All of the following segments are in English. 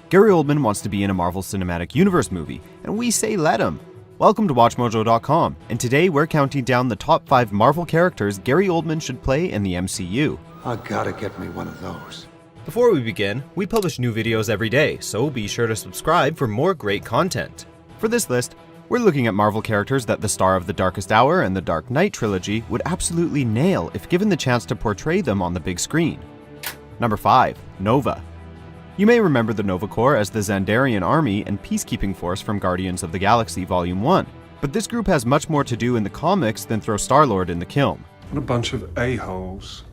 Gary Oldman wants to be in a Marvel Cinematic Universe movie, and we say let him. Welcome to WatchMojo.com, and today we're counting down the top 5 Marvel characters Gary Oldman should play in the MCU. I gotta get me one of those. Before we begin, we publish new videos every day, so be sure to subscribe for more great content. For this list, we're looking at Marvel characters that the star of The Darkest Hour and the Dark Knight trilogy would absolutely nail if given the chance to portray them on the big screen. Number 5. Nova. You may remember the Nova Corps as the Xandarian army and peacekeeping force from Guardians of the Galaxy Volume 1, but this group has much more to do in the comics than throw Star-Lord in the kiln. What a bunch of a-holes.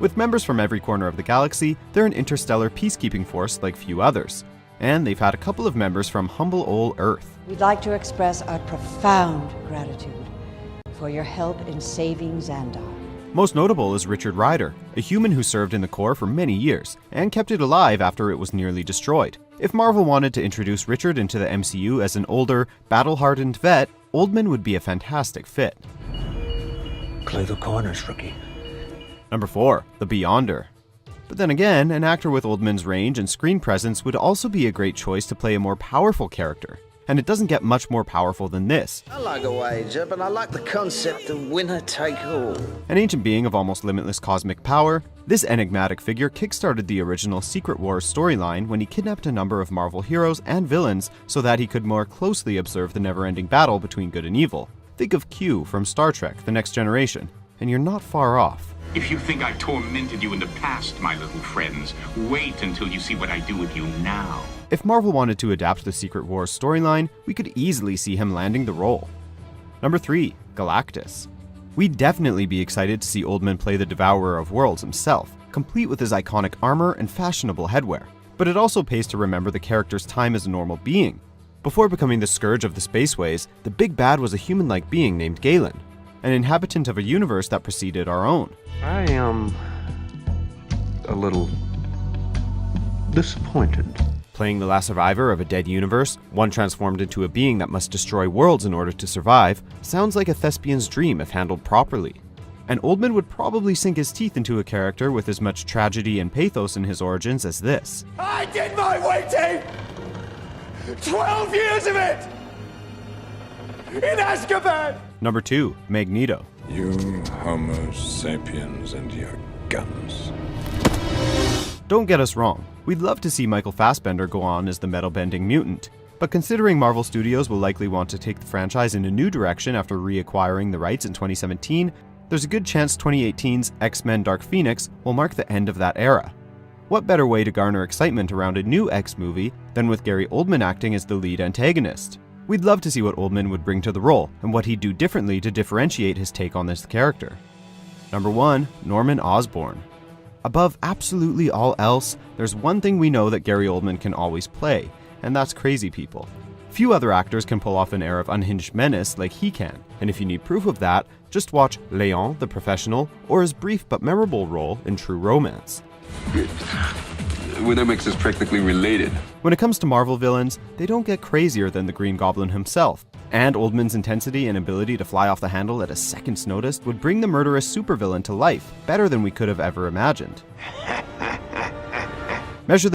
With members from every corner of the galaxy, they're an interstellar peacekeeping force like few others, and they've had a couple of members from humble old Earth. We'd like to express our profound gratitude for your help in saving Xandar. Most notable is Richard Rider, a human who served in the Corps for many years, and kept it alive after it was nearly destroyed. If Marvel wanted to introduce Richard into the MCU as an older, battle-hardened vet, Oldman would be a fantastic fit. Clear the corners, rookie. Number 4. The Beyonder. But then again, an actor with Oldman's range and screen presence would also be a great choice to play a more powerful character. And it doesn't get much more powerful than this. I like a wager, but I like the concept of winner take all. An ancient being of almost limitless cosmic power, this enigmatic figure kickstarted the original Secret Wars storyline when he kidnapped a number of Marvel heroes and villains so that he could more closely observe the never-ending battle between good and evil. Think of Q from Star Trek: The Next Generation, and you're not far off. If you think I tormented you in the past, my little friends, wait until you see what I do with you now. If Marvel wanted to adapt the Secret Wars storyline, we could easily see him landing the role. Number 3. Galactus. We'd definitely be excited to see Oldman play the Devourer of Worlds himself, complete with his iconic armor and fashionable headwear. But it also pays to remember the character's time as a normal being. Before becoming the scourge of the spaceways, the big bad was a human-like being named Galen, an inhabitant of a universe that preceded our own. I am a little disappointed. Playing the last survivor of a dead universe, one transformed into a being that must destroy worlds in order to survive, sounds like a thespian's dream if handled properly. And Oldman would probably sink his teeth into a character with as much tragedy and pathos in his origins as this. I did my waiting! 12 years of it! In Azkaban! Number 2. Magneto. You Homo sapiens and your guns. Don't get us wrong, we'd love to see Michael Fassbender go on as the metal-bending mutant, but considering Marvel Studios will likely want to take the franchise in a new direction after reacquiring the rights in 2017, there's a good chance 2018's X-Men Dark Phoenix will mark the end of that era. What better way to garner excitement around a new X movie than with Gary Oldman acting as the lead antagonist? We'd love to see what Oldman would bring to the role and what he'd do differently to differentiate his take on this character. Number 1. Norman Osborn. Above absolutely all else, there's one thing we know that Gary Oldman can always play, and that's crazy people. Few other actors can pull off an air of unhinged menace like he can, and if you need proof of that, just watch Léon the Professional or his brief but memorable role in True Romance. Well, that makes us practically related. When it comes to Marvel villains, they don't get crazier than the Green Goblin himself, and Oldman's intensity and ability to fly off the handle at a second's notice would bring the murderous supervillain to life better than we could have ever imagined. Measure